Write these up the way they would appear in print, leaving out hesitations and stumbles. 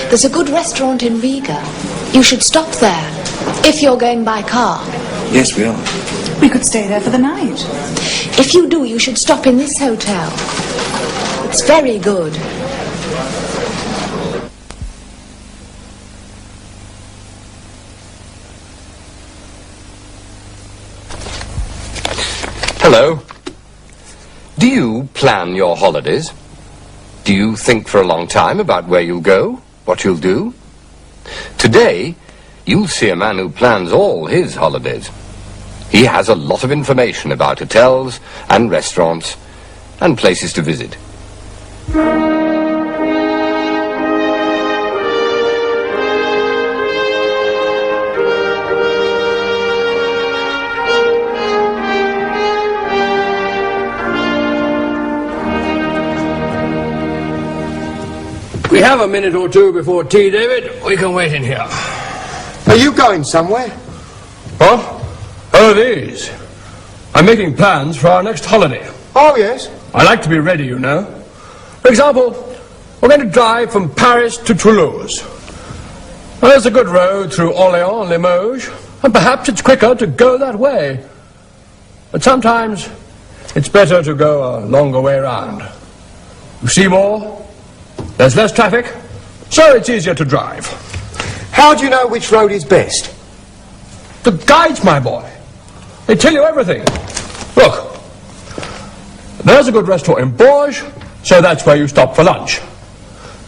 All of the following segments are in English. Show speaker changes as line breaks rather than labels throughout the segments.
There's a good restaurant in Riga. You should stop there, if you're going by car.
Yes, we are.
We could stay there for the night.
If you do, you should stop in this hotel. It's very good.
Hello. Do you plan your holidays? Do you think for a long time about where you'll go, what you'll do? Today, you'll see a man who plans all his holidays. He has a lot of information about hotels and restaurants and places to visit.
We have a minute or two before tea, David. We can wait in here.
Are you going somewhere?
What? Oh, these. I'm making plans for our next holiday.
Oh, yes.
I like to be ready, you know. For example, we're going to drive from Paris to Toulouse. Well, there's a good road through Orléans and Limoges, and perhaps it's quicker to go that way. But sometimes it's better to go a longer way round. You see more, there's less traffic, so it's easier to drive.
How do you know which road is best?
The guides, my boy. They tell you everything. Look, there's a good restaurant in Bourges, so that's where you stop for lunch.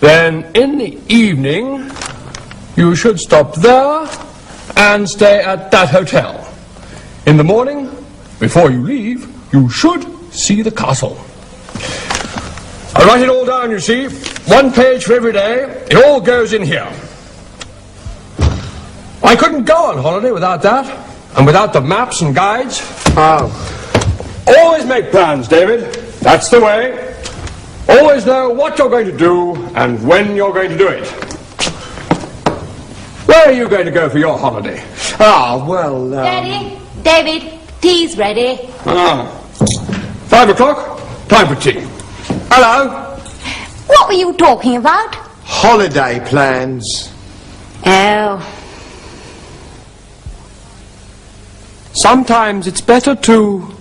Then in the evening, you should stop there and stay at that hotel. In the morning, before you leave, you should see the castle. I write it all down, you see. 1 page for every day. It all goes in here. I couldn't go on holiday without that, and without the maps and guides.
Oh.
Always make plans, David. That's the way. Always know what you're going to do and when you're going to do it. Where are you going to go for your holiday?
Ah, well,
Daddy, David, tea's ready.
5 o'clock, time for tea.
Hello.
What were you talking about?
Holiday plans.
Oh.
Sometimes it's better to...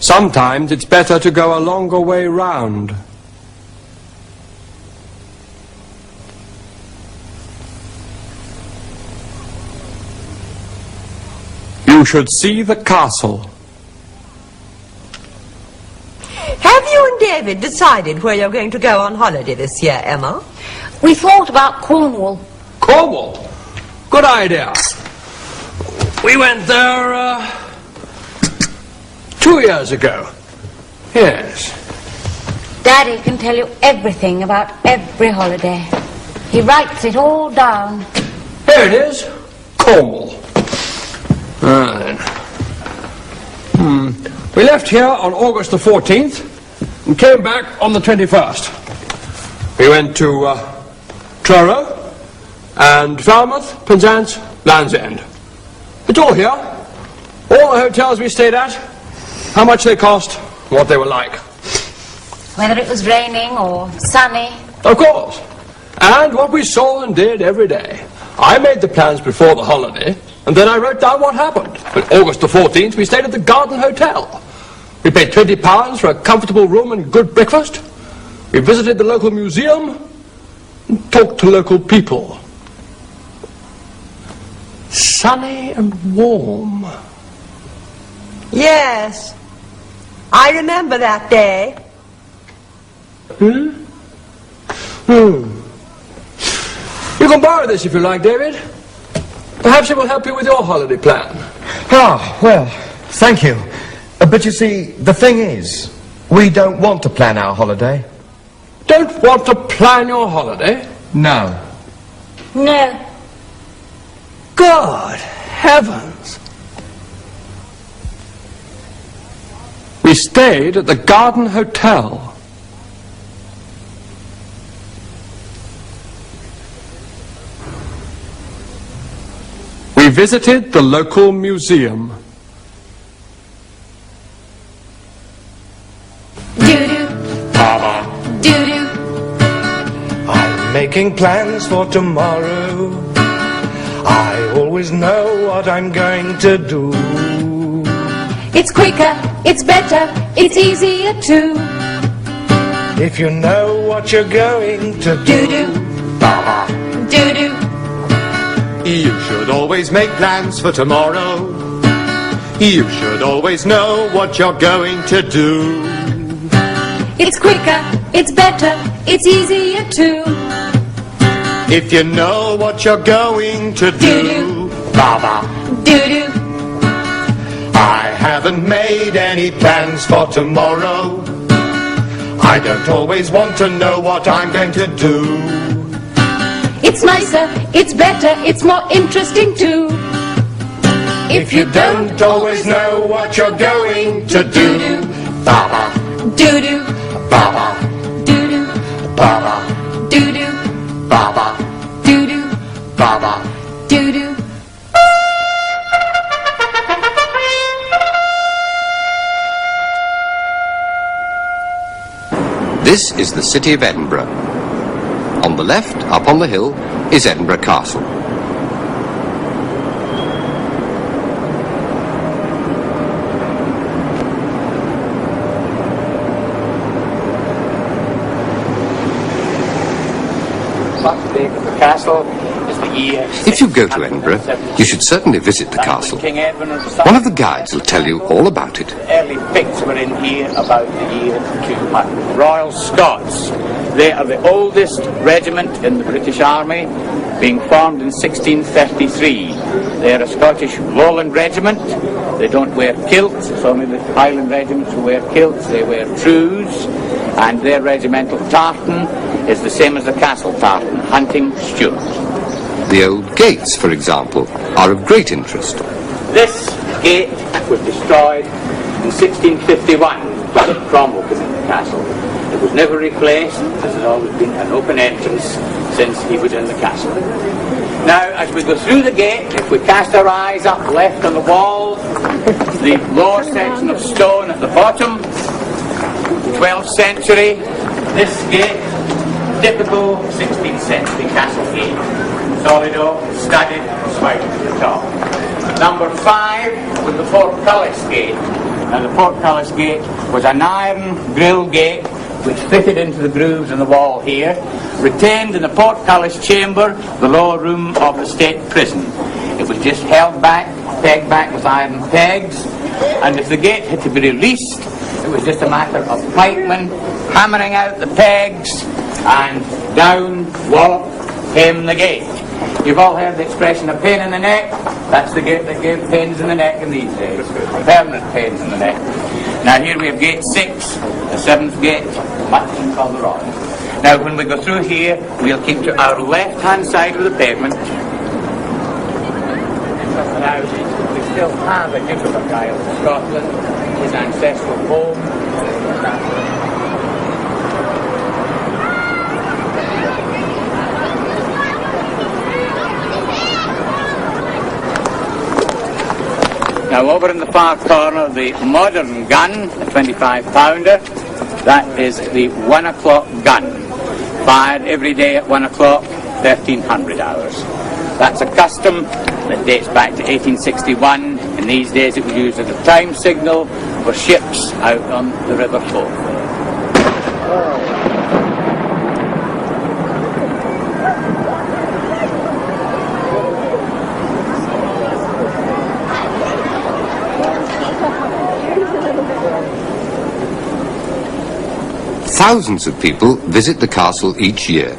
Sometimes it's better to go a longer way round. You should see the castle.
Have you and David decided where you're going to go on holiday this year, Emma?
We thought about Cornwall.
Cornwall? Good idea. We went there, 2 years ago. Yes.
Daddy can tell you everything about every holiday. He writes it all down.
Here it is. Cornwall. We left here on August the 14th and came back on the 21st. We went to Truro and Falmouth, Penzance, Land's End. It's all here. All the hotels we stayed at, how much they cost, what they were like.
Whether it was raining or sunny.
Of course. And what we saw and did every day. I made the plans before the holiday, and then I wrote down what happened. On August the 14th, we stayed at the Garden Hotel. We paid £20 for a comfortable room and good breakfast. We visited the local museum and talked to local people. Sunny and warm.
Yes. I remember that day.
You can borrow this if you like, David. Perhaps it will help you with your holiday plan.
Ah, well, thank you. But you see, the thing is, we don't want to plan our holiday.
Don't want to plan your holiday?
No.
No.
Good heavens. We stayed at the Garden Hotel. We visited the local museum.
Doo-doo. Doo-doo.
I'm making plans for tomorrow. I always know what I'm going to do.
It's quicker, it's better, it's easier too.
If you know what you're going to do.
Doo-doo. Doo-doo.
You should always make plans for tomorrow. You should always know what you're going to do.
It's quicker, it's better, it's easier too.
If you know what you're going to do.
Doo-doo. Doo-doo.
I haven't made any plans for tomorrow. I don't always want to know what I'm going to do.
It's nicer, it's better, it's more interesting too.
If you don't always know what you're going to do.
Doo-doo.
Baba,
Doo-doo.
baba,
Doo-doo.
baba,
Doo-doo.
baba.
Doo-doo.
This is the city of Edinburgh. On the left, up on the hill, is Edinburgh Castle.
The castle is the year.
If you go to Edinburgh, you should certainly visit the castle. One of the guides will tell you all about it.
Early pigs were in here about the year 200. Royal Scots. They are the oldest regiment in the British Army, being formed in 1633. They are a Scottish Lowland regiment. They don't wear kilts. It's only the Highland regiments who wear kilts. They wear trews, and their regimental tartan is the same as the castle tartan, hunting Stuart.
The old gates, for example, are of great interest.
This gate was destroyed in 1651 by Cromwell came into the castle. It was never replaced. This has always been an open entrance since he was in the castle. Now, as we go through the gate, if we cast our eyes up left on the wall, the lower section of stone at the bottom, 12th century, this gate, typical 16th century castle gate. Solid oak, studded, spiked at the top. Number 5 was the portcullis gate. Now the portcullis gate was an iron grill gate which fitted into the grooves in the wall here, retained in the portcullis chamber, the lower room of the state prison. It was just held back, pegged back with iron pegs, and if the gate had to be released, it was just a matter of pikemen hammering out the pegs, and down walk came the gate. You've all heard the expression, a pain in the neck. That's the gate that gave pains in the neck in these days. Permanent pains in the neck. Now here we have gate 6, the 7th gate, much called the Royal. Now when we go through here, we'll keep to our left-hand side of the pavement. Now we still have a Duke of Argyll in Scotland, his ancestral home. Now over in the far corner, the modern gun, a 25-pounder, that is the 1 o'clock gun, fired every day at 1 o'clock, 1300 hours. That's a custom that dates back to 1861. In these days it was used as a time signal for ships out on the River Forth.
Thousands of people visit the castle each year.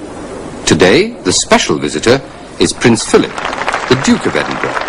Today, the special visitor is Prince Philip, the Duke of Edinburgh.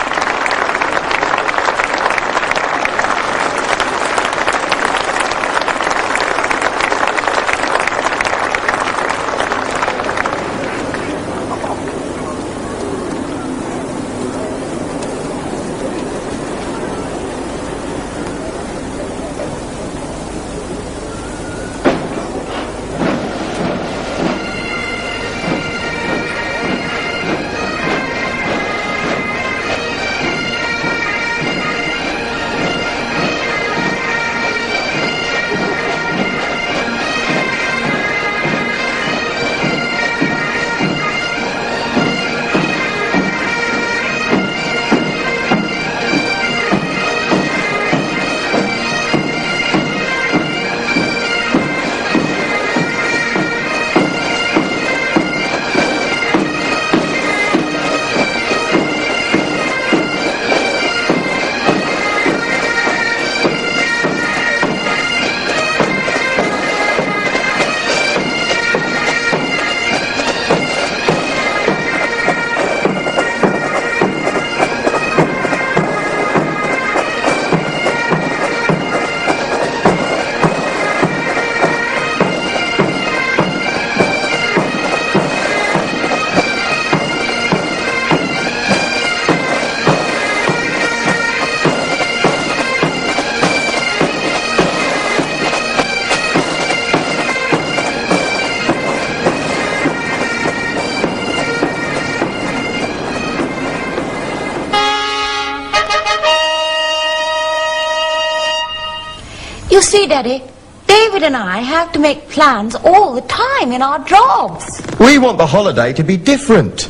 You see, Daddy, David and I have to make plans all the time in our jobs.
We want the holiday to be different.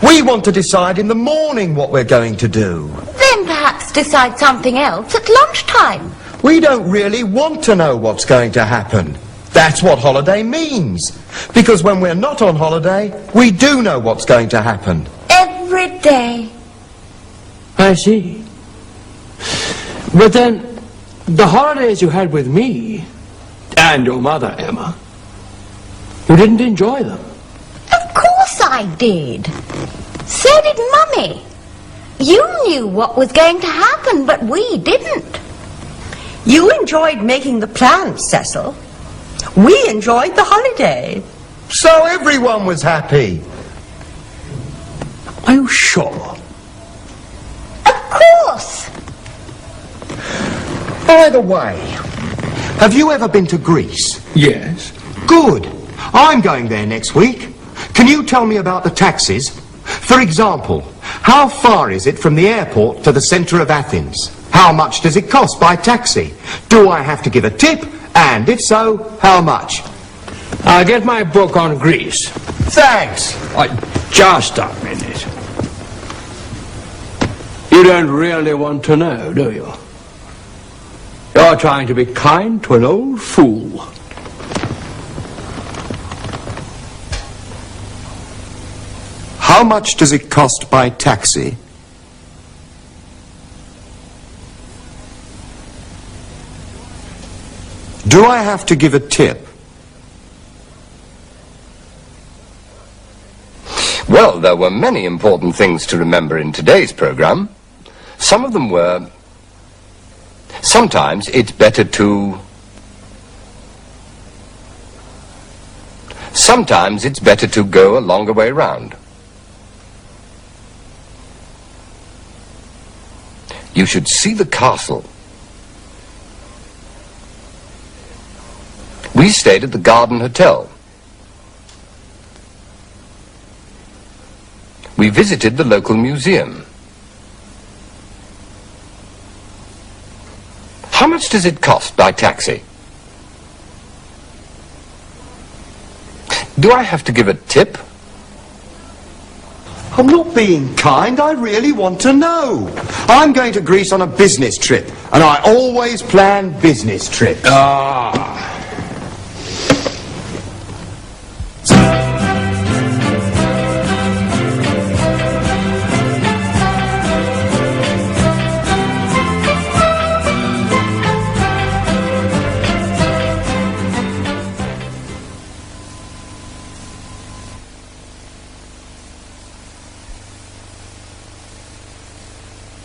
We want to decide in the morning what we're going to do.
Then perhaps decide something else at lunchtime.
We don't really want to know what's going to happen. That's what holiday means. Because when we're not on holiday, we do know what's going to happen.
Every day.
I see. But then, the holidays you had with me and your mother, Emma, you didn't enjoy them.
Of course I did. So did Mummy. You knew what was going to happen, but we didn't.
You enjoyed making the plans, Cecil. We enjoyed the holiday.
So everyone was happy.
Are you sure?
Of course.
By the way, have you ever been to Greece?
Yes.
Good. I'm going there next week. Can you tell me about the taxis? For example, how far is it from the airport to the centre of Athens? How much does it cost by taxi? Do I have to give a tip? And if so, how much?
I'll get my book on Greece.
Thanks.
Just a minute. You don't really want to know, do you? You're trying to be kind to an old fool.
How much does it cost by taxi? Do I have to give a tip?
Well, there were many important things to remember in today's program. Some of them were, sometimes it's better to go a longer way round. You should see the castle. We stayed at the Garden Hotel. We visited the local museum. How much does it cost by taxi? Do I have to give a tip?
I'm not being kind, I really want to know. I'm going to Greece on a business trip, and I always plan business trips.
Ah.